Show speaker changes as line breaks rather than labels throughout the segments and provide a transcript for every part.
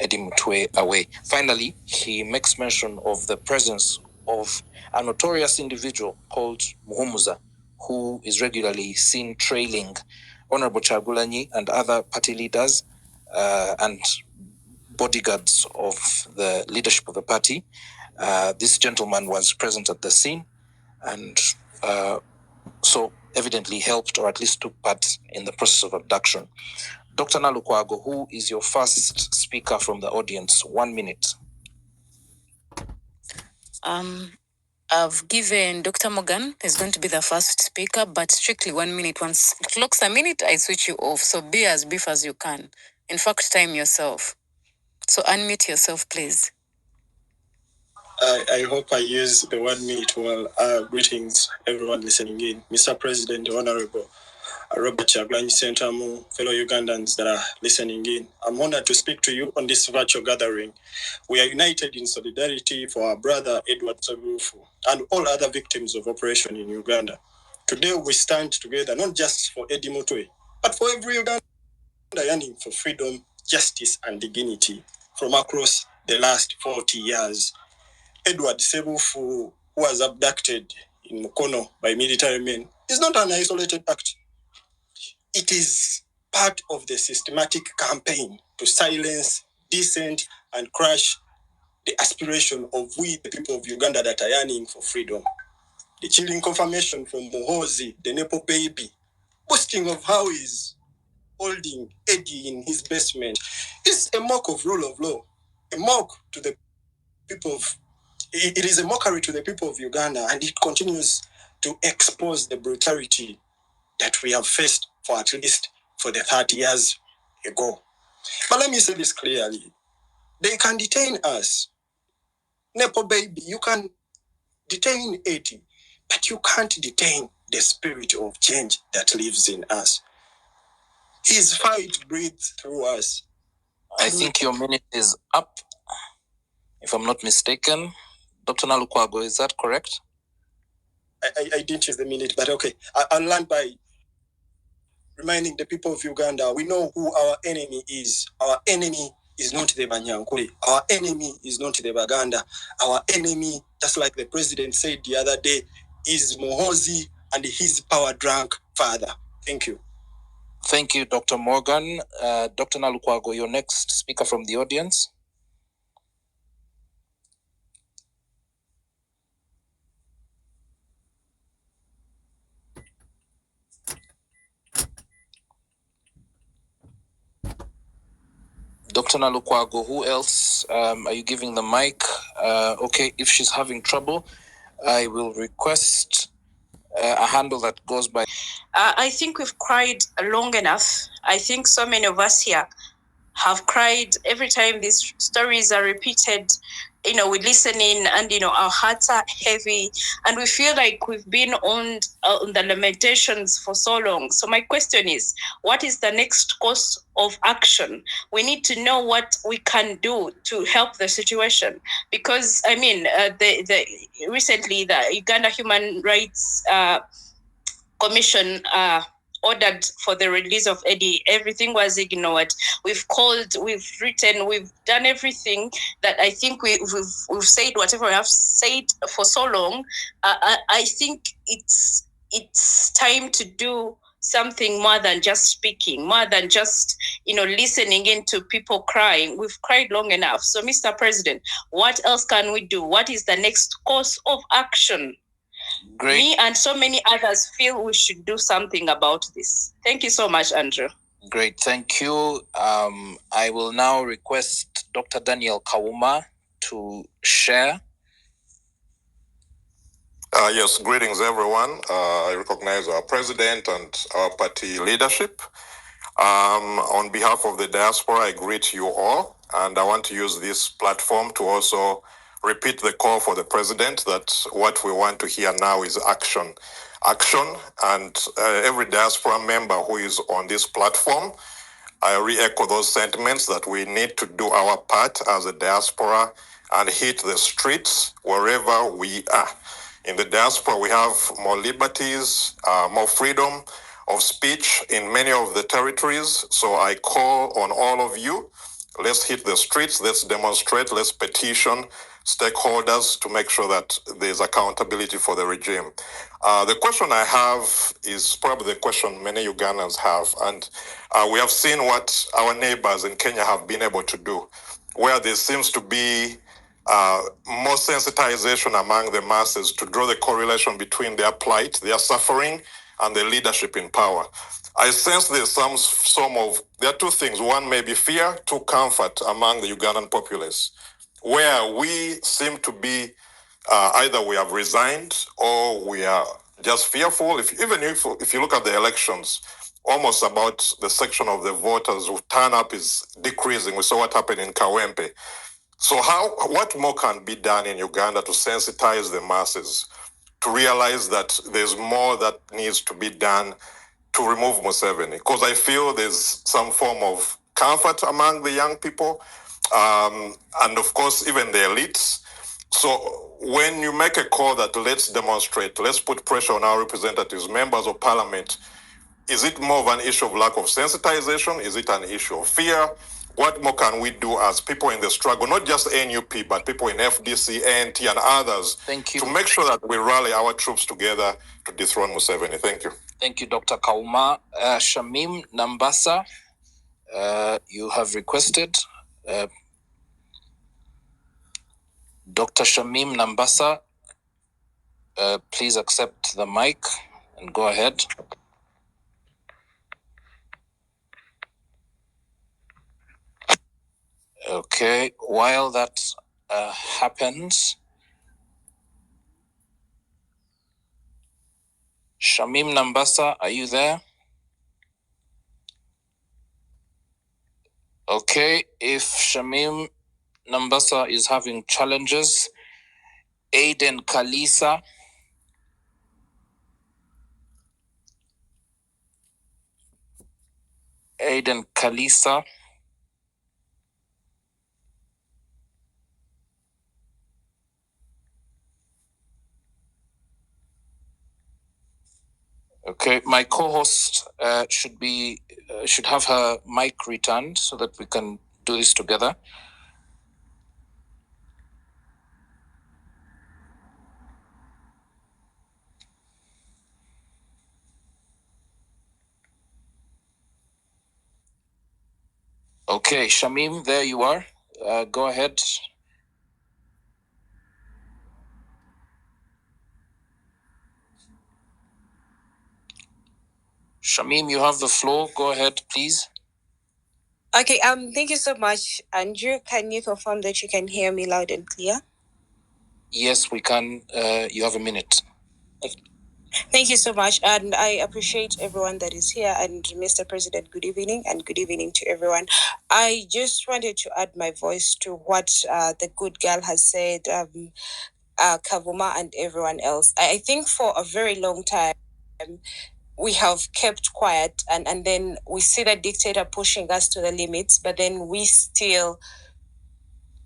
Eddie Mutwe away. Finally, he makes mention of the presence of a notorious individual called Muhumuza, who is regularly seen trailing Honorable Chagulanyi and other party leaders and bodyguards of the leadership of the party. This gentleman was present at the scene and so evidently helped or at least took part in the process of abduction. Dr. Nalukwago, who is your first speaker from the audience? 1 minute.
I've given Dr. Morgan is going to be the first speaker, but strictly 1 minute. Once it clocks a minute, I switch you off. So be as brief as you can. In fact, time yourself. So unmute yourself, please.
I hope I use the 1 minute well. Greetings, everyone listening in. Mr. President, Honorable Robert Chagulanyi Sentamu, fellow Ugandans that are listening in. I'm honored to speak to you on this virtual gathering. We are united in solidarity for our brother Edward Sabufu and all other victims of oppression in Uganda. Today we stand together not just for Eddie Mutwe, but for every Ugandan yearning for freedom, justice, and dignity from across the last 40 years. Edward Sebufu, who was abducted in Mukono by military men, is not an isolated act. It is part of the systematic campaign to silence, dissent, and crush the aspiration of we, the people of Uganda that are yearning for freedom. The chilling confirmation from Muhozi, the Nepo baby, boasting of how he's holding Eddie in his basement, is a mock of rule of law, a mock to the people of it is a mockery to the people of Uganda, and it continues to expose the brutality that we have faced for at least for the 30 years ago. But let me say this clearly. They can detain us. Nepo baby, you can detain Eddie, but you can't detain the spirit of change that lives in us. His fight breathes through us.
I think your minute is up, if I'm not mistaken. Dr. Nalukwago, is that correct?
I didn't use the minute, but okay. I'll land by reminding the people of Uganda, we know who our enemy is. Our enemy is not the Banyankuli. Our enemy is not the Baganda. Our enemy, just like the president said the other day, is Muhozi and his power-drunk father. Thank you.
Thank you, Dr. Morgan. Dr. Nalukwago, your next speaker from the audience. Dr. Nalukwago, who else are you giving the mic? Okay, if she's having trouble, I will request a handle that goes by.
I think we've cried long enough. I think so many of us here have cried every time these stories are repeated. We listen in and, our hearts are heavy and we feel like we've been on the lamentations for so long. So my question is, what is the next course of action? We need to know what we can do to help the situation. Because, recently the Uganda Human Rights Commission ordered for the release of Eddie. Everything was ignored. We've called, we've written, we've done everything that I think we've said whatever we have said for so long. I think it's time to do something more than just speaking, more than just listening into people crying. We've cried long enough. So, Mr. President, what else can we do? What is the next course of action?
Great.
Me and so many others feel we should do something about this. Thank you so much, Andrew.
Great, thank you. I will now request Dr. Daniel Kawuma to share.
Yes, greetings everyone. I recognize our president and our party leadership. On behalf of the diaspora, I greet you all, and I want to use this platform to also repeat the call for the president that what we want to hear now is action. Action, and every diaspora member who is on this platform, I re-echo those sentiments that we need to do our part as a diaspora and hit the streets wherever we are. In the diaspora, we have more liberties, more freedom of speech in many of the territories. So I call on all of you, Let's hit the streets, let's demonstrate, let's petition stakeholders to make sure that there's accountability for the regime. The question I have is probably the question many Ugandans have, and we have seen what our neighbors in Kenya have been able to do, where there seems to be more sensitization among the masses to draw the correlation between their plight, their suffering, and the leadership in power. I sense there's there are two things. One may be fear, two comfort among the Ugandan populace, where we seem to be either we have resigned or we are just fearful. If you look at the elections, almost about the section of the voters who turn up is decreasing. We saw what happened in Kawempe. So what more can be done in Uganda to sensitize the masses to realize that there's more that needs to be done to remove Museveni? Because I feel there's some form of comfort among the young people, and of course even the elites. So when you make a call that let's demonstrate, let's put pressure on our representatives, members of parliament, is it more of an issue of lack of sensitization? Is it an issue of fear? What more can we do as people in the struggle, not just NUP, but people in FDC, ANT, and others,
Thank you.
to make sure that we rally our troops together to dethrone Museveni? Thank you.
Thank you, Dr. Kauma. Shamim Nambasa, you have requested. Dr. Shamim Nambasa, please accept the mic and go ahead. Okay, while that happens, Shamim Nambasa, are you there? Okay, if Shamim Nambasa is having challenges, Aiden Kalisa. Aiden Kalisa. Okay, my co-host should have her mic returned so that we can do this together. Okay, Shamim, there you are. Go ahead. Shamim, you have the floor. Go ahead, please.
Okay, thank you so much, Andrew. Can you confirm that you can hear me loud and clear?
Yes, we can. You have a minute.
Thank you so much, and I appreciate everyone that is here. And Mr. President, good evening, and good evening to everyone. I just wanted to add my voice to what the good girl has said, Kavuma and everyone else. I think for a very long time, we have kept quiet, and then we see the dictator pushing us to the limits, but then we still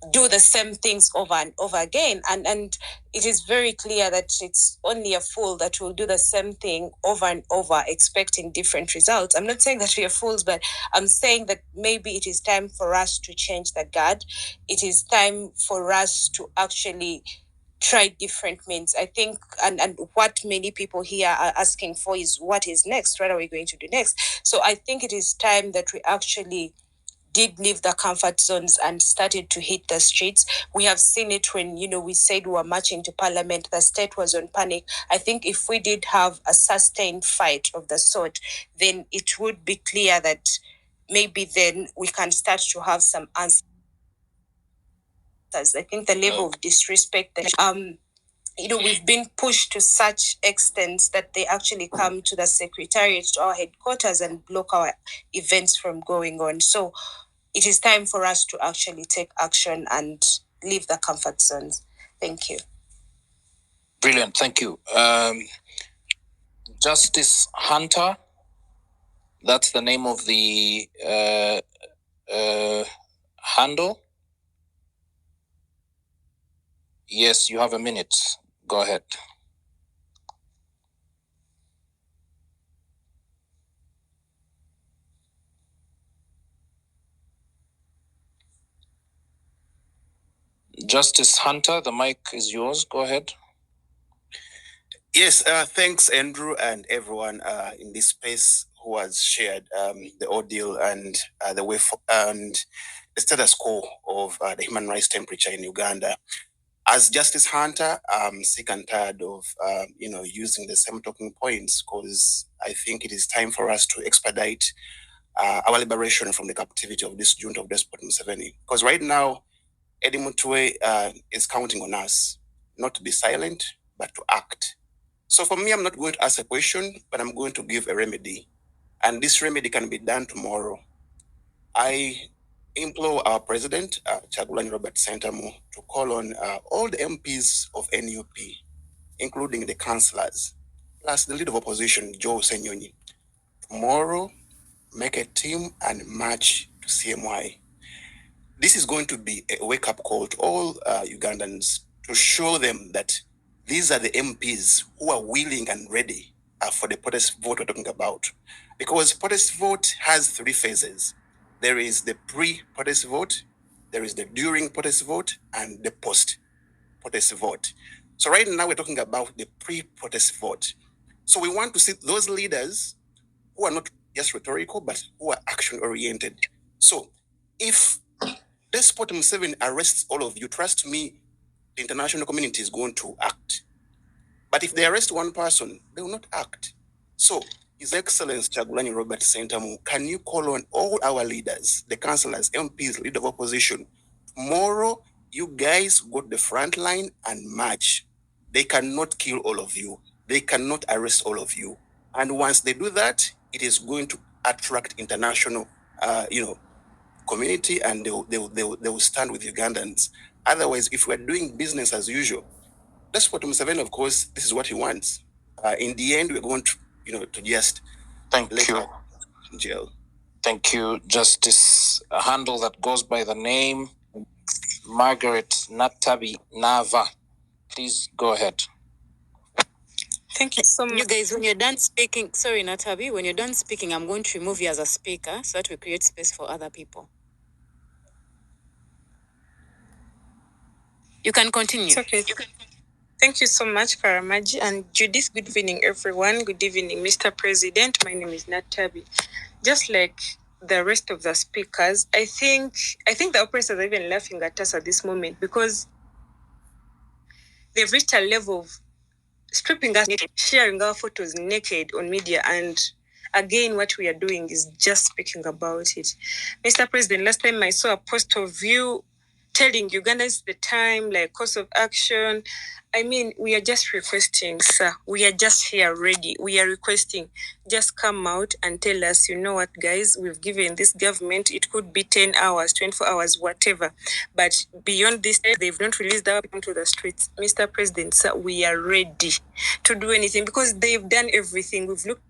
do the same things over and over again, and it is very clear that it's only a fool that will do the same thing over and over expecting different results. I'm not saying that we are fools, but I'm saying that maybe it is time for us to change the guard. It is time for us to actually try different means. I think, and what many people here are asking for is what is next? What are we going to do next? So I think it is time that we actually did leave the comfort zones and started to hit the streets. We have seen it when, we said we were marching to parliament, the state was on panic. I think if we did have a sustained fight of the sort, then it would be clear that maybe then we can start to have some answers. I think the level of disrespect that we've been pushed to such extent that they actually come to the secretariat, to our headquarters, and block our events from going on. So it is time for us to actually take action and leave the comfort zones. Thank you.
Brilliant, thank you. Justice Hunter, that's the name of the handle. Yes, you have a minute. Go ahead. Justice Hunter, the mic is yours. Go ahead.
Yes, thanks, Andrew, and everyone in this space who has shared the ordeal and the way and the status quo of the human rights temperature in Uganda. As Justice Hunter, I'm sick and tired of using the same talking points, because I think it is time for us to expedite our liberation from the captivity of this junta of Despot Museveni. Because right now, Eddie Mutwe is counting on us not to be silent, but to act. So for me, I'm not going to ask a question, but I'm going to give a remedy. And this remedy can be done tomorrow. I implore our president, Chagulani Robert Sentamu, to call on all the MPs of NUP, including the councillors, plus the leader of opposition, Joe Senyonyi. Tomorrow, make a team and march to CMY. This is going to be a wake-up call to all Ugandans, to show them that these are the MPs who are willing and ready for the protest vote we're talking about. Because protest vote has 3 phases. There is the pre-protest vote, there is the during protest vote, and the post-protest vote. So right now we're talking about the pre-protest vote. So we want to see those leaders who are not just rhetorical, but who are action-oriented. So if Despot Museveni arrests all of you, trust me, the international community is going to act. But if they arrest one person, they will not act. So, His Excellency Chagulani Robert Sentamu, can you call on all our leaders, the councillors, MPs, leader of opposition? Tomorrow, you guys go to the front line and march. They cannot kill all of you. They cannot arrest all of you. And once they do that, it is going to attract international, community, and they will stand with Ugandans. Otherwise, if we're doing business as usual, that's what Museveni, of course, this is what he wants. In the end, we're going to, to just
Thank you.
In jail.
Thank you, Justice. A handle that goes by the name Margaret Natabi Nava. Please go ahead.
Thank you so much. You guys, when you're done speaking, sorry, Natabi, when you're done speaking, I'm going to remove you as a speaker so that we create space for other people. You can continue.
It's okay. Thank you so much, Karamaji and Judith. Good evening, everyone. Good evening, Mr. President. My name is Natabi. Just like the rest of the speakers, I think the operators are even laughing at us at this moment, because they've reached a level of stripping us naked, sharing our photos naked on media. And again, what we are doing is just speaking about it. Mr. President, last time I saw a post of you telling Ugandans the time, like course of action. I mean, we are just requesting, sir. We are just here ready. We are requesting, just come out and tell us, you know what, guys, we've given this government, it could be 10 hours, 24 hours, whatever. But beyond this, they've not released our people to the streets. Mr. President, sir, we are ready to do anything, because they've done everything. We've looked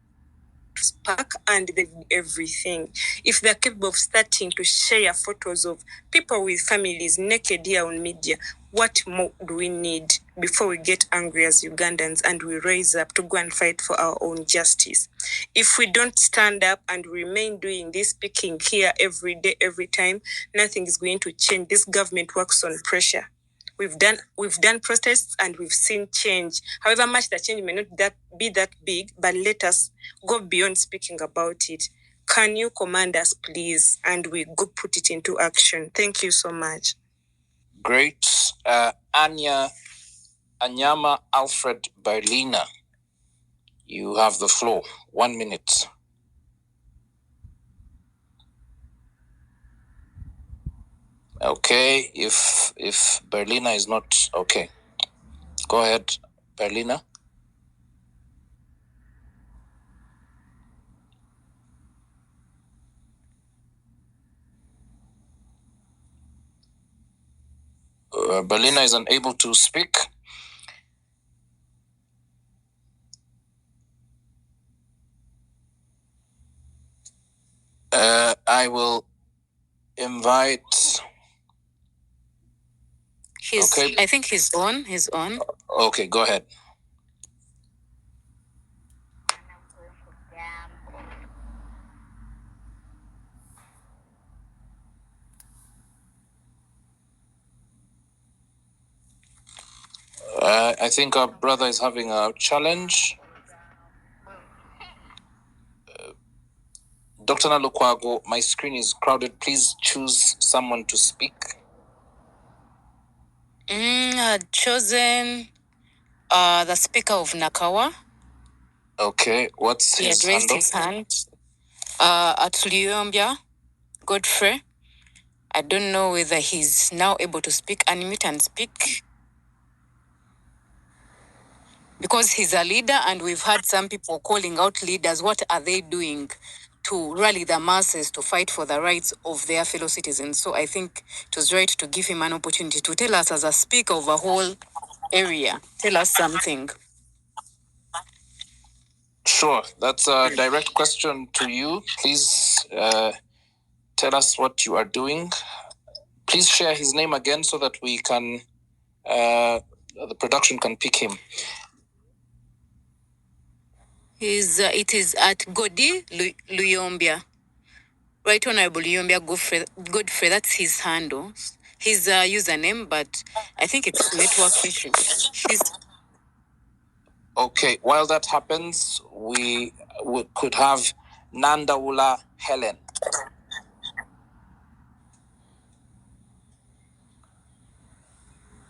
Spark and everything. If they're capable of starting to share photos of people with families naked here on media, what more do we need before we get angry as Ugandans and we raise up to go and fight for our own justice? If we don't stand up and remain doing this, speaking here every day, every time, nothing is going to change. This government works on pressure. We've done protests and we've seen change. However much the change may not be that big, but let us go beyond speaking about it. Can you command us, please? And we go put it into action. Thank you so much.
Great. Anyama Alfred Berliner, you have the floor. 1 minute. Okay, if Berliner is not okay, go ahead, Berliner. Berliner is unable to speak. I will invite.
Okay. I think he's on. He's on.
Okay, go ahead. I think our brother is having a challenge. Dr. Nalukwago, my screen is crowded. Please choose someone to speak.
I'd chosen the Speaker of Nakawa.
Okay, what's
He
his
had raised
handle?
his hand. At Liombia, Godfrey. I don't know whether he's now able to speak, unmute and speak. Because he's a leader and we've had some people calling out leaders. What are they doing to rally the masses to fight for the rights of their fellow citizens? So I think it was right to give him an opportunity to tell us as a speaker of a whole area. Tell us something.
Sure, that's a direct question to you. Please tell us what you are doing. Please share his name again so that we can, the production can pick him.
It is at Godi Luyombia. Right Honorable Luyombia Godfrey, that's his handle. His username, but I think it's network issue.
Okay, while that happens, we could have Nandaula Helen.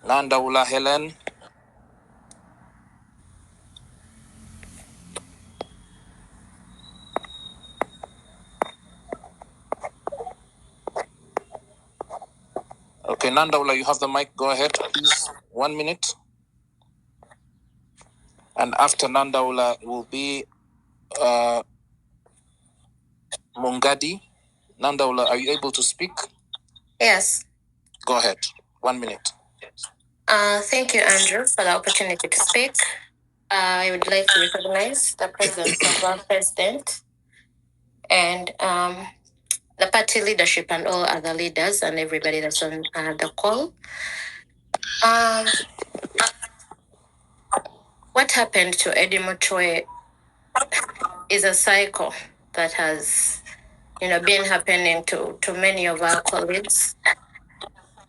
Nandaula Helen. Okay, Nandaula, you have the mic. Go ahead, please. 1 minute. And after Nandaula will be Mungadi. Nandaula, are you able to speak?
Yes.
Go ahead. 1 minute.
Thank you, Andrew, for the opportunity to speak. I would like to recognize the presence of our president and the party leadership and all other leaders and everybody that's on the call. What happened to Eddie Mutoe is a cycle that has, been happening to many of our colleagues.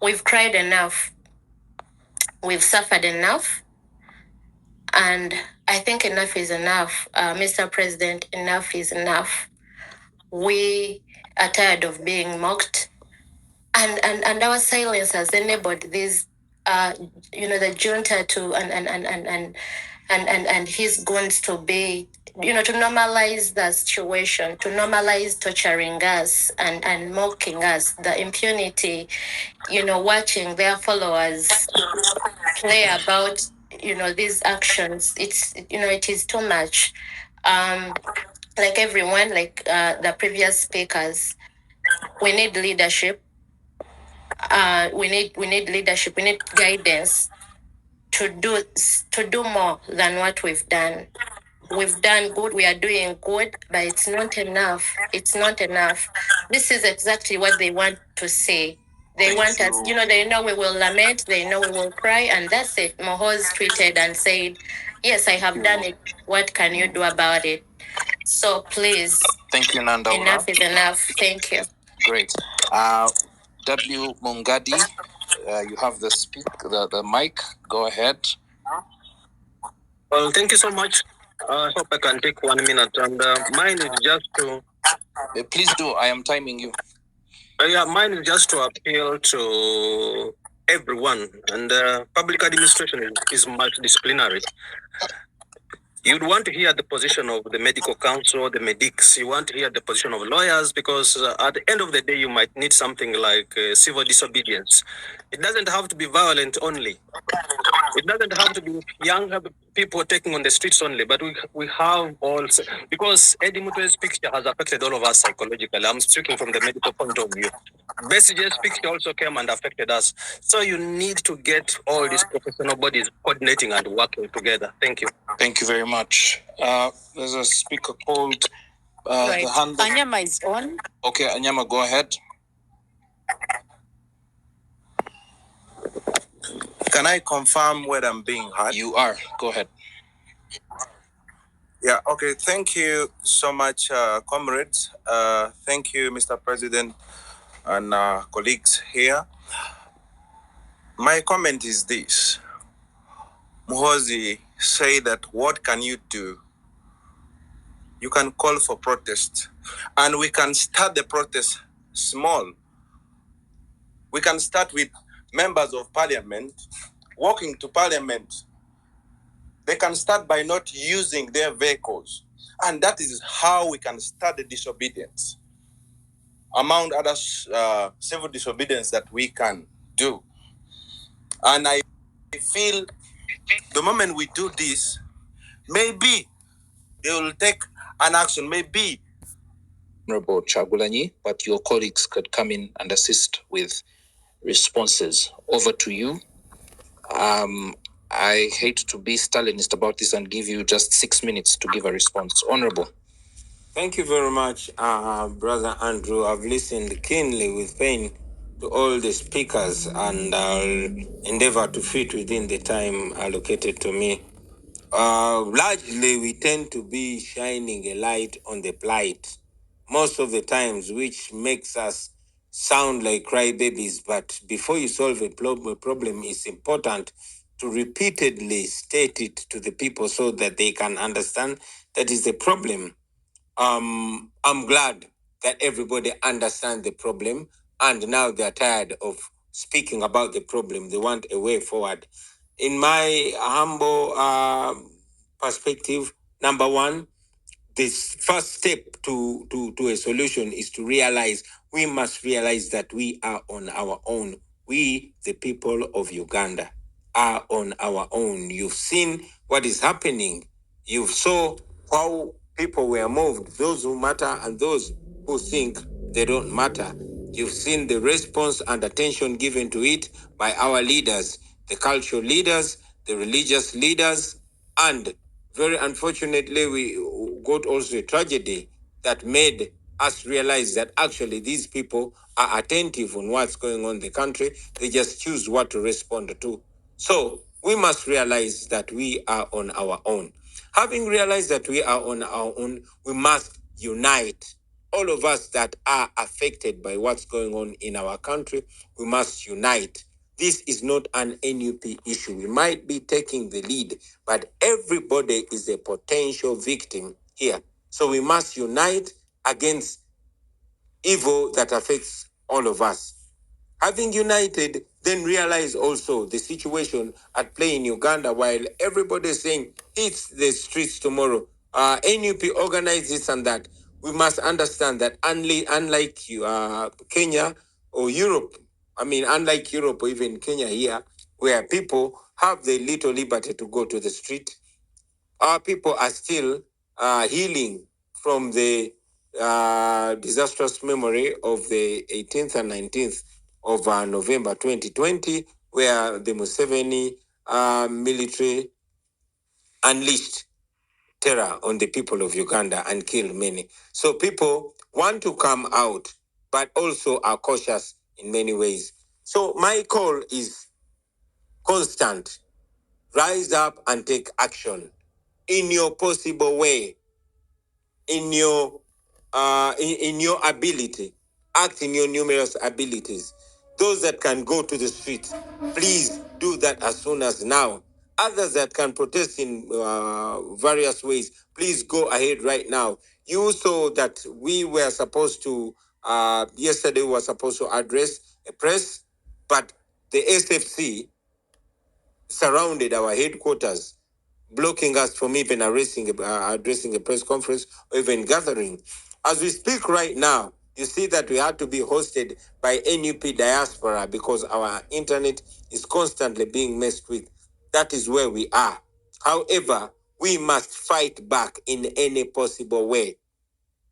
We've cried enough. We've suffered enough. And I think enough is enough. Mr. President, enough is enough. We are tired of being mocked. And our silence has enabled this, the junta to and his goons to be, to normalize the situation, to normalize torturing us and mocking us, the impunity, watching their followers play about, these actions. It is too much. Like everyone, like the previous speakers, we need leadership. We need leadership. We need guidance to do more than what we've done. We've done good. We are doing good, but it's not enough. It's not enough. This is exactly what they want to say. They want us, they know we will lament, they know we will cry, and that's it. Mohoz tweeted and said, yes, I have done it. What can you do about it? So please.
Thank you, Nandaula.
Enough is enough. Thank you.
Great. W. Mungadi, you have the mic. Go ahead.
Well, thank you so much. I hope I can take 1 minute. And mine is just to.
Please do. I am timing you.
Mine is just to appeal to everyone. And public administration is multidisciplinary. You'd want to hear the position of the medical council, the medics. You want to hear the position of lawyers because at the end of the day, you might need something like civil disobedience. It doesn't have to be violent only. It doesn't have to be young people taking on the streets only, but we have also, because Eddie Mutoe's picture has affected all of us psychologically. I'm speaking from the medical point of view. Besige's picture also came and affected us. So you need to get all these professional bodies coordinating and working together. Thank you.
Thank you very much. There's a speaker called
right. Anyama is on.
Okay, Anyama, go ahead.
Can I confirm where I'm being heard?
You are. Go ahead.
Yeah, okay. Thank you so much, comrades. Thank you, Mr. President and colleagues here. My comment is this. Muhozi say that what can you do? You can call for protest, and we can start the protest small. We can start with members of parliament walking to parliament. They can start by not using their vehicles, and that is how we can start the disobedience, among other civil disobedience that we can do. And I feel the moment we do this, maybe they will take an action. Maybe
Honorable Chagulanyi, but your colleagues could come in and assist with responses. Over to you. I hate to be Stalinist about this and give you just 6 minutes to give a response. Honorable.
Thank you very much, Brother Andrew. I've listened keenly with pain to all the speakers, and I'll endeavor to fit within the time allocated to me. Largely, we tend to be shining a light on the plight most of the times, which makes us sound like crybabies. But before you solve a problem, it's important to repeatedly state it to the people so that they can understand that is the problem. I'm glad that everybody understands the problem, and now they're tired of speaking about the problem. They want a way forward. In my humble perspective, number one, this first step to a solution is to realize we must realize that we are on our own. We, the people of Uganda, are on our own. You've seen what is happening. You saw how people were moved, those who matter and those who think they don't matter. You've seen the response and attention given to it by our leaders, the cultural leaders, the religious leaders, and very unfortunately, we got also a tragedy that made us realize that actually these people are attentive on what's going on in the country. They just choose what to respond to. So we must realize that we are on our own. Having realized that we are on our own, we must unite. All of us that are affected by what's going on in our country, we must unite. This is not an NUP issue. We might be taking the lead, but everybody is a potential victim here. So we must unite against evil that affects all of us. Having united, then realize also the situation at play in Uganda while everybody is saying it's the streets tomorrow. NUP organize this and that. We must understand that unlike Kenya or Europe, unlike Europe or even Kenya here, where people have the little liberty to go to the street, our people are still healing from the disastrous memory of the 18th and 19th of November 2020, where the Museveni military unleashed terror on the people of Uganda and killed many. So people want to come out, but also are cautious in many ways. So my call is constant. Rise up and take action in your possible way, in your ability. Act in your numerous abilities. Those that can go to the streets, please do that as soon as now. Others that can protest in various ways, please go ahead right now. You saw that we were supposed to, yesterday we were supposed to address a press, but the SFC surrounded our headquarters, blocking us from even addressing a press conference or even gathering. As we speak right now, you see that we had to be hosted by NUP diaspora because our internet is constantly being messed with. That is where we are. However, we must fight back in any possible way.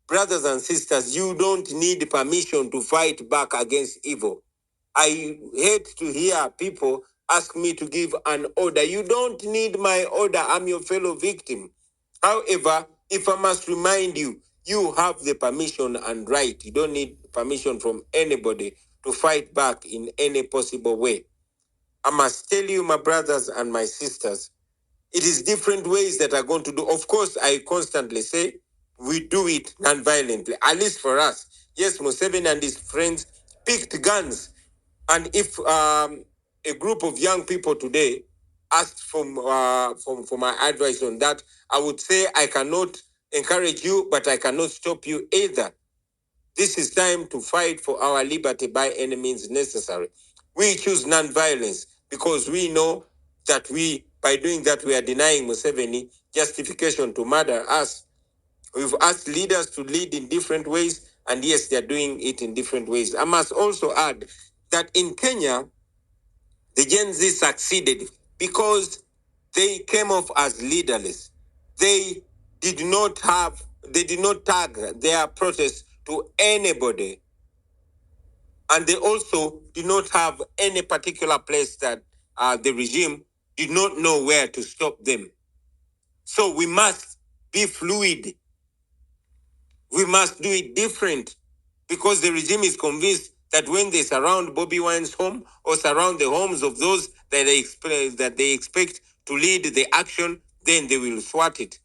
Brothers and sisters, you don't need permission to fight back against evil. I hate to hear people ask me to give an order. You don't need my order. I'm your fellow victim. However, if I must remind you, you have the permission and right. You don't need permission from anybody to fight back in any possible way. I must tell you, my brothers and my sisters, it is different ways that are going to do. Of course, I constantly say we do it non-violently, at least for us. Yes, Museveni and his friends picked guns. And if a group of young people today asked for my advice on that, I would say I cannot encourage you, but I cannot stop you either. This is time to fight for our liberty by any means necessary. We choose non-violence because we know that by doing that, we are denying Museveni justification to murder us. We've asked leaders to lead in different ways, and yes, they're doing it in different ways. I must also add that in Kenya, the Gen Z succeeded because they came off as leaderless. They they did not tag their protest to anybody. And they also did not have any particular place that the regime did not know where to stop them. So we must be fluid. We must do it different because the regime is convinced that when they surround Bobi Wine's home or surround the homes of those that they expect to lead the action, then they will swat it.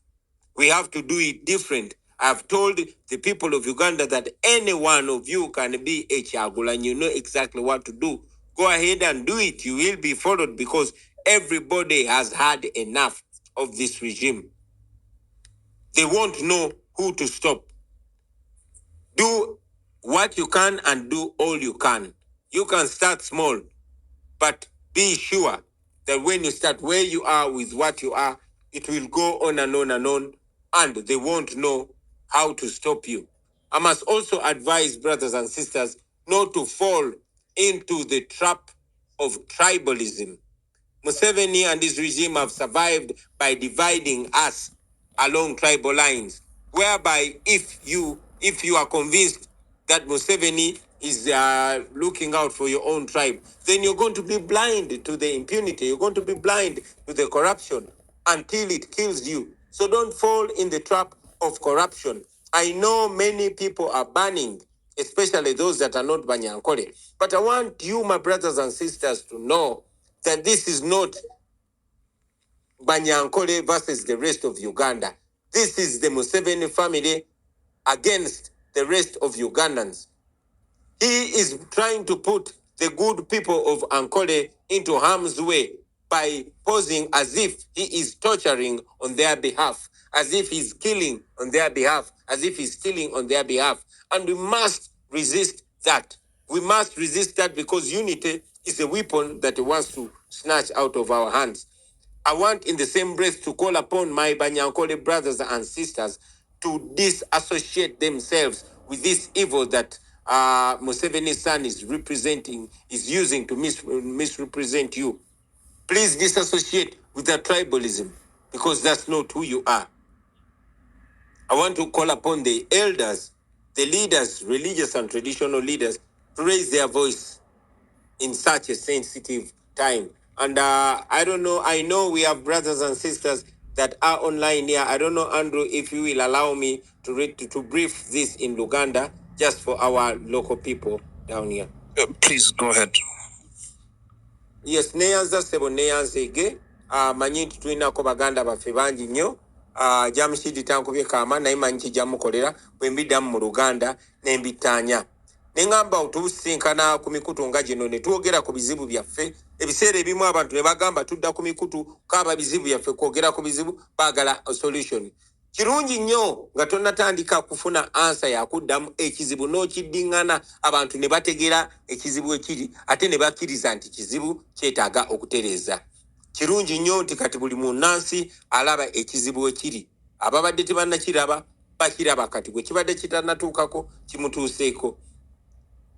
We have to do it different. I've told the people of Uganda that any one of you can be a Chagula and you know exactly what to do. Go ahead and do it. You will be followed because everybody has had enough of this regime. They won't know who to stop. Do what you can and do all you can. You can start small, but be sure that when you start where you are with what you are, it will go on and on and on, and they won't know how to stop you. I must also advise brothers and sisters not to fall into the trap of tribalism. Museveni and his regime have survived by dividing us along tribal lines, whereby if you are convinced that Museveni is looking out for your own tribe, then you're going to be blind to the impunity. You're going to be blind to the corruption until it kills you. So don't fall in the trap of corruption. I know many people are banning, especially those that are not Banyankole. But I want you, my brothers and sisters, to know that this is not Banyankole versus the rest of Uganda. This is the Museveni family against the rest of Ugandans. He is trying to put the good people of Ankole into harm's way by posing as if he is torturing on their behalf, as if he's killing on their behalf, as if he's stealing on their behalf. And we must resist that. We must resist that because unity is a weapon that he wants to snatch out of our hands. I want in the same breath to call upon my Banyankole brothers and sisters to disassociate themselves with this evil that Museveni's son is using to misrepresent you. Please disassociate with that tribalism because that's not who you are. I want to call upon the elders, the leaders, religious and traditional leaders, to raise their voice in such a sensitive time. And I don't know, I know we have brothers and sisters that are online here. I don't know, Andrew, if you will allow me to brief this in Luganda, just for our local people down here.
Please go ahead.
Yes, neyanza sebo neyanza ege. Manyi nti tulinako baganda baffe bangi nnyo. Jamushidi tankubye kama naye manyi kijamukolera bwe mbiddamu mu Luganda ne mbitaanya. Ne ngamba otusinkana ku mikutu nga gino ne twogera ku bizibu byaffe. Ebiseera ebimu abantu ne bagamba tudda ku mikutu kaaba bizibu byaffe kwogera ku bizibu baagala solution. Kirungi nnyo nga tonnatandika kufuna ansa yakuddamu ekizibu n'okiddiŋŋana abantu ne bategeera ekizibu ekiri ate ne bakkiriza nti kizibu kyetaaga okutereeza. Kirungi nnyo nti kati buli munnansi alaba ekizibu ekiri. Ababadde tebannakiraba bakiraba kati bwe kibadde kitannatuukako kimutuuseeko.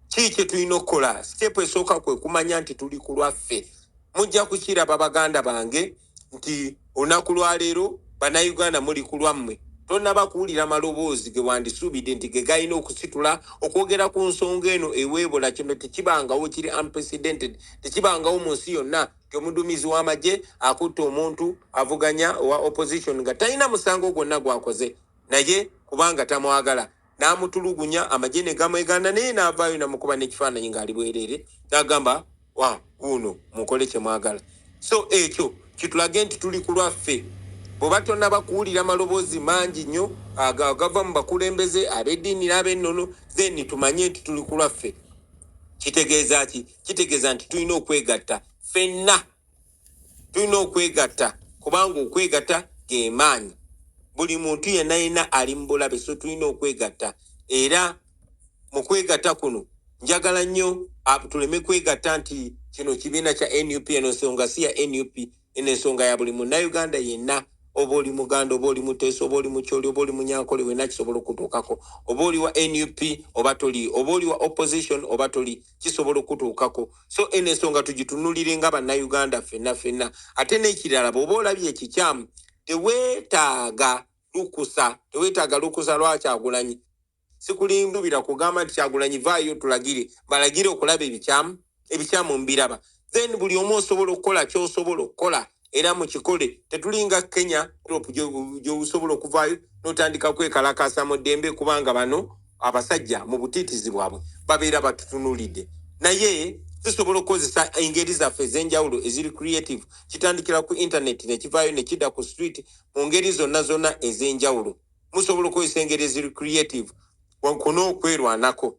Kiki kye tulina okukola? Siteepu esooka kwe kumanya nti tuli ku lwaffe. Mujja kukiraba baganda bange nti olunaku lwa leero bannayuganda muli ku lwammwe. Tonnaba kuwulira maloboozi ge wandisuubidde nti ge galina okusitula okwogera ku nsonga eno eweebola. Kino tekibangawo, kiri unprecedented. Tekibangawo mu nsi yonna omuduumizi w'amagye akutte omuntu avuganya owa opposition nga talina musango gwonna gwakoze, naye kubanga tamwagala n'amutulugunya, amagye ne gamweganda, naye n'avaayo namukuba n'ekifaananyi ng'ali bwereere n'agamba wuno mukole kye mwagala. So ekyo kitulage nti tuli ku lwaffe. Bw'oba tonnaba kuwulira maloboozi mangi nnyo agava mu bakulembeze ab'eddiini n'ab'ennono, then tumanye nti tuli ku lwaffe. Kitegeeza ki? Kitegeeza nti tulina okwegatta ffenna tulina okwegatta kubanga okwegatta ge maanyi. Buli muntu yenna yenna ali mu bulabe, so tulina okwegatta. Era mu kwegatta kuno njagala nnyo tuleme kwegatta nti kino kibiina kya NUP, eno ensonga si ya NUP, eno ensonga ya buli munnayuganda yenna. Oba oli Muganda, oba oli Muteesa, oba oli Mukyoli, oba oli Munyankole, wenna kisobola okutuukako. Oba oli wa NUP oba toli, oba oli wa opposition oba toli, kisobola okutuukako. So eno ensonga tugitunulire nga bannayuganda ffenna. Ate n'ekirala bw'oba olabye ekikyamu, teweetaaga lukusa lwa Kyagulanyi. Sikulimbira kugamba nti Kyagulanyi vaayo tulagire, balagire okulaba ebikyamu mbiraba. Then buli omu osobola okukola ky'osobola okukola era mu kikole. Tetulinga Kenya gy'osobola okuvaayo n'otandika kwekalakaasa mu ddembe kubanga bano abasajja mu butiitizi bwabwe babeera batutunulidde. Naye tusobola okukozesa engeri zaffe ez'enjawulo eziri creative. Kitandikira ku internet ne kivaayo ne kidda ku street mu ngeri zonna ez'enjawulo. Musobola okukozesa engeri eziri creative kuno okwerwanako.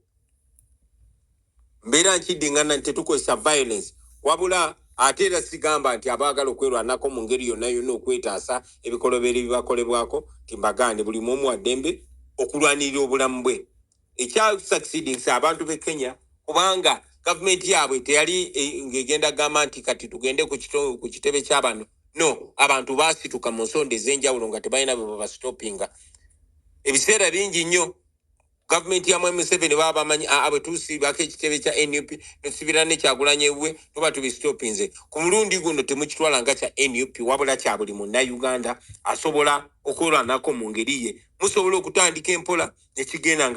Mbeera nkiddingana nti tetukozesa violence, wabula ate era sigamba nti abaagala okwerwanako mu ngeri yonna okwetaasa ebikolobero ebibakolebwako timbagane buli mumu wa ddembe okulwanirira obulamu bwe. Ekya succeeding abantu b'e Kenya kubanga gavumenti yaabwe teyali ng'egenda gamba nti kati tugende ku kitebe ky'abano. No, abantu baasituka mu nsonda ez'enjawulo nga tebalina bwe babastopinga. Ebiseera bingi nnyo gavumenti ya Museveni baba bamanyi bwe tusiibako ekitebe kya NUP tusibira ne Kyagulanyi ewuwe tuba tubistopinze. Ku mulundi guno temukitwala nga kya NUP wabula kya buli munnayuganda asobola okulwanako mu ngeri ye. Musobola okutandika empola nekigenda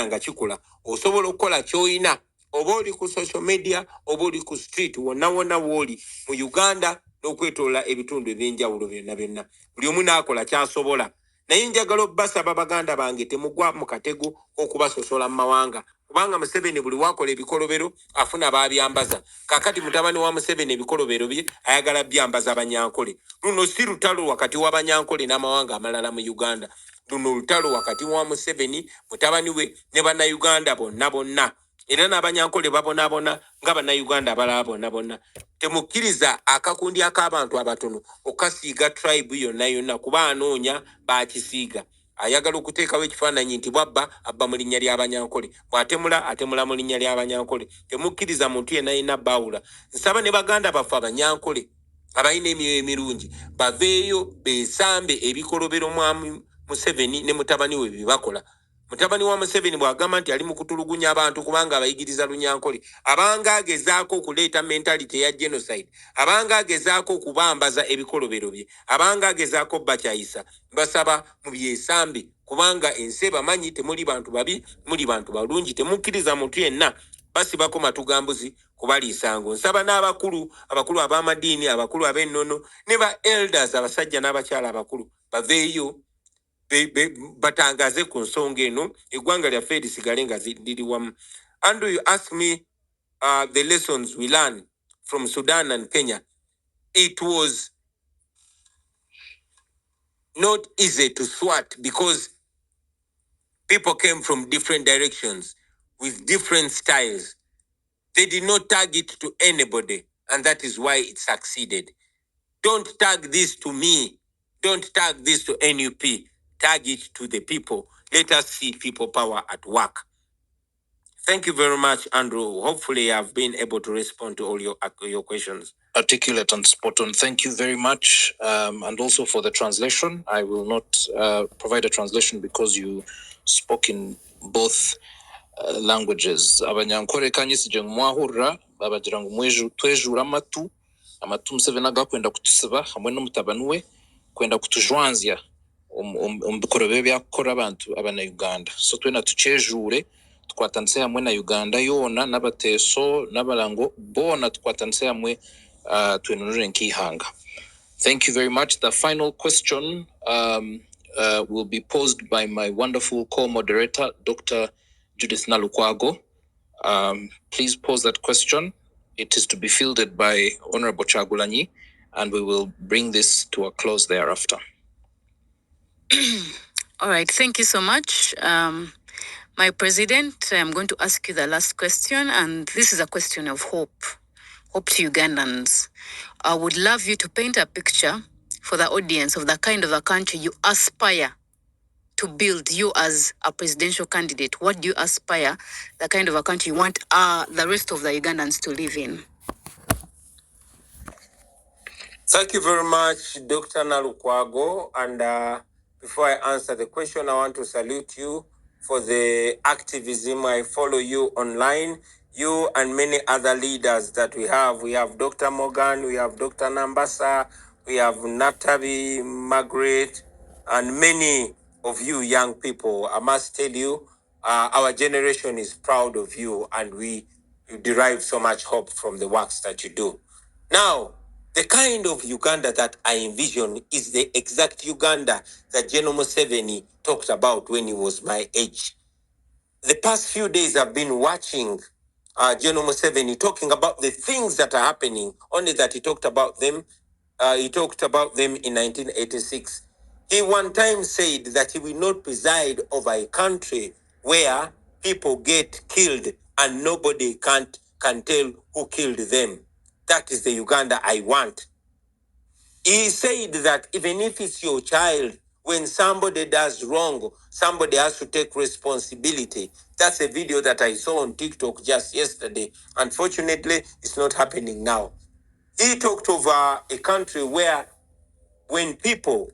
nga kikula. Osobola okukola ky'oyina oba oli ku social media oba oli ku street wonna w'oli mu Uganda n'okwetoola ebitundu eby'enjawulo byonna. Buli omu n'akola ky'asobola. Naye njagala basaba baganda bange temugwa mu katego k'okubasosola mu mawanga kubanga Museveni buli wakola ebikolobero afuna babyambaza. Kakati mutabani wa Museveni ebikolobero bye ayagala byambaza Abanyankole. Luno si lutalo wakati w'Abanyankole n'amawanga amalala mu Uganda. Luno lutalo wakati wa Museveni mutabani we ne bannayuganda bonna. Era n'Abanyankole babonaabona nga bannayuganda abalala bonna. Temukkiriza akakundi ak'abantu abatono okasiiga tribe yonna kuba anoonya bakisiiga. Ayagala okuteekawo ekifaananyi nti abba mu linnya ly'Abanyankole. Bw'atemula mu linnya ly'Abanyankole. Temukkiriza muntu yenna baawula. Nsaba ne baganda baffe Abanyankole abalina emyoyo emirungi baveeyo beesambe ebikolobero mwami Museveni ne mutabani we bibakola. Mutabani wa Museveni bw'agamba nti ali mu kutulugunya abantu kubanga abayigiriza Lunyankole, abanga agezaako okuleeta mentality ya genocide, abanga agezaako okubambaza ebikolobero bye, abanga agezaako bakyayisa, basaba mu byesambe kubanga ensi bamanyi temuli bantu babi, muli bantu balungi. Temukkiriza muntu yenna basibako matugambuzi kubaliisango. Nsaba n'abakulu ab'amadiini, abakulu ab'ennono ne ba elders, abasajja n'abakyala abakulu baveeyo batangaze ku nsonga eno eggwanga lyaffe lisigale nga liri wamu. Andrew, you asked me the lessons we learned from Sudan and Kenya. It was not easy to thwart because people came from different directions with different styles. They did not tag it to anybody, and that is why it succeeded. Don't tag this to me. Don't tag this to NUP. Tag it to the people. Let us see people power at work. Thank you very much, Andrew. Hopefully I've been able to respond to all your questions.
Articulate and spot on. Thank you very much. And also for the translation. I will not provide a translation because you spoke in both languages. Abanyankore kanyisije mwahurra babagira ngo twejura amatu Museveni agakwenda kutusiba hamwe n'umutabani we kwenda kutujwanzya bikorobero byakora abantu Abanyayuganda. So twena tucejure twatandise hamwe na Uganda yona n'abateso n'abarango bona twatandise hamwe twenurure nkihanga. Thank you very much. The final question will be posed by my wonderful co-moderator, Dr. Judith Nalukwago. Please pose that question. It is to be fielded by Honorable Kyagulanyi, and we will bring this to a close thereafter.
All right, thank you so much. My President, I'm going to ask you the last question, and this is a question of hope. Hope to Ugandans. I would love you to paint a picture for the audience of the kind of a country you aspire to build, you as a presidential candidate. What do you aspire, the kind of a country you want the rest of the Ugandans to live in?
Thank you very much, Dr. Nalukwago. And before I answer the question, I want to salute you for the activism. I follow you online, you and many other leaders that we have. We have Dr. Morgan, we have Dr. Nambasa, we have Natalie, Margaret, and many of you young people. I must tell you, our generation is proud of you, and we derive so much hope from the works that you do. Now, the kind of Uganda that I envision is the exact Uganda that General Museveni talked about when he was my age. The past few days I've been watching General Museveni talking about the things that are happening, only that he talked about them in 1986. He one time said that he will not preside over a country where people get killed and nobody can tell who killed them. That is the Uganda I want. He said that even if it's your child, when somebody does wrong, somebody has to take responsibility. That's a video that I saw on TikTok just yesterday. Unfortunately, it's not happening now. He talked of a country where when people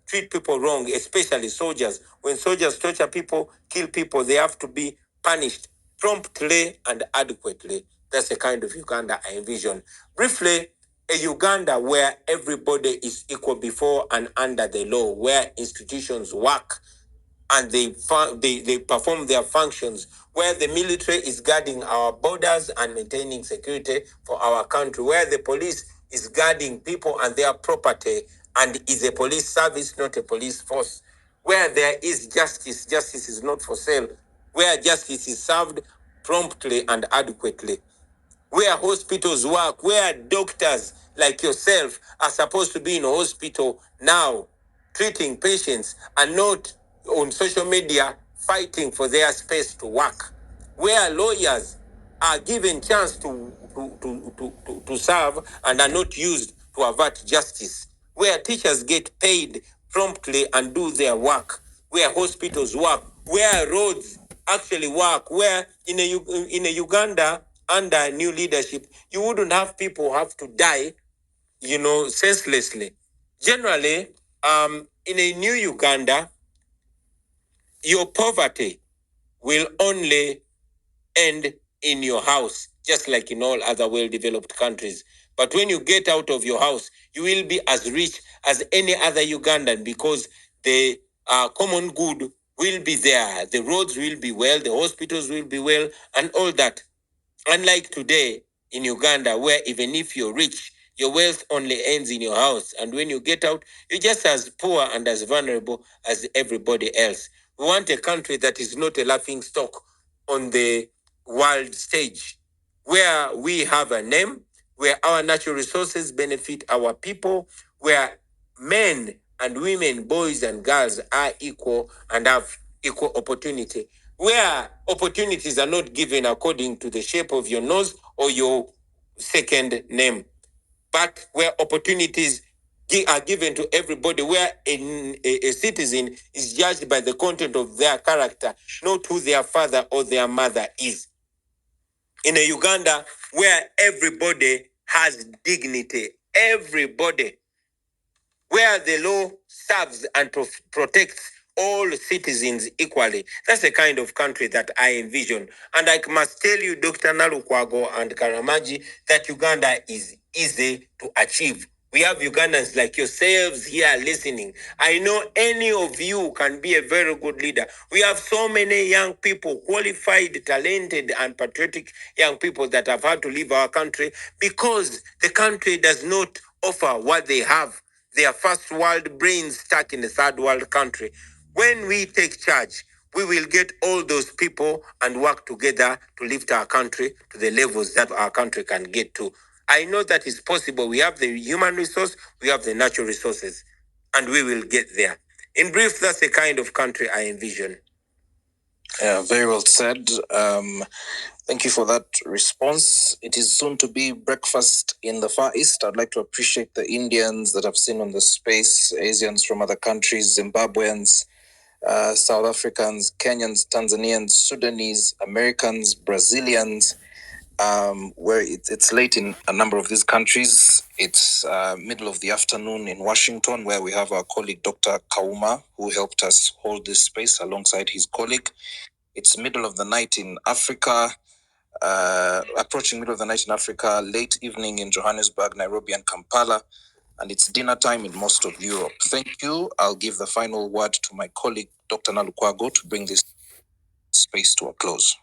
treat people wrong, especially soldiers, when soldiers torture people, kill people, they have to be punished promptly and adequately. That's the kind of Uganda I envision. Briefly, a Uganda where everybody is equal before and under the law, where institutions work and they perform their functions, where the military is guarding our borders and maintaining security for our country, where the police is guarding people and their property and is a police service, not a police force, where there is justice, justice is not for sale, where justice is served promptly and adequately, where hospitals work, where doctors like yourself are supposed to be in a hospital now, treating patients and not on social media fighting for their space to work, where lawyers are given chance to serve and are not used to avert justice, where teachers get paid promptly and do their work, where hospitals work, where roads actually work, where in a Uganda under new leadership, you wouldn't have people have to die, senselessly. Generally, in a new Uganda, your poverty will only end in your house, just like in all other well-developed countries. But when you get out of your house, you will be as rich as any other Ugandan because the common good will be there. The roads will be well, the hospitals will be well, and all that. Unlike today in Uganda, where even if you're rich, your wealth only ends in your house. And when you get out, you're just as poor and as vulnerable as everybody else. We want a country that is not a laughing stock on the world stage, where we have a name, where our natural resources benefit our people, where men and women, boys and girls are equal and have equal opportunity, where opportunities are not given according to the shape of your nose or your second name, but where opportunities are given to everybody, where a citizen is judged by the content of their character, not who their father or their mother is. In a Uganda where everybody has dignity, everybody, where the law serves and protects all citizens equally. That's the kind of country that I envision. And I must tell you, Dr. Nalukwago and Karamaji, that Uganda is easy to achieve. We have Ugandans like yourselves here listening. I know any of you can be a very good leader. We have so many young people, qualified, talented, and patriotic young people that have had to leave our country because the country does not offer what they have. Their first world brains stuck in a third world country. When we take charge, we will get all those people and work together to lift our country to the levels that our country can get to. I know that it's possible. We have the human resource, we have the natural resources, and we will get there. In brief, that's the kind of country I envision.
Yeah, very well said. Thank you for that response. It is soon to be breakfast in the Far East. I'd like to appreciate the Indians that I've seen on the space, Asians from other countries, Zimbabweans, South Africans, Kenyans, Tanzanians, Sudanese, Americans, Brazilians, where it's late in a number of these countries. It's middle of the afternoon in Washington, where we have our colleague Dr. Kauma, who helped us hold this space alongside his colleague. It's middle of the night in Africa, approaching middle of the night in Africa, late evening in Johannesburg, Nairobi, and Kampala, and it's dinner time in most of Europe. Thank you. I'll give the final word to my colleague, Dr. Nalukwago, to bring this space to a close.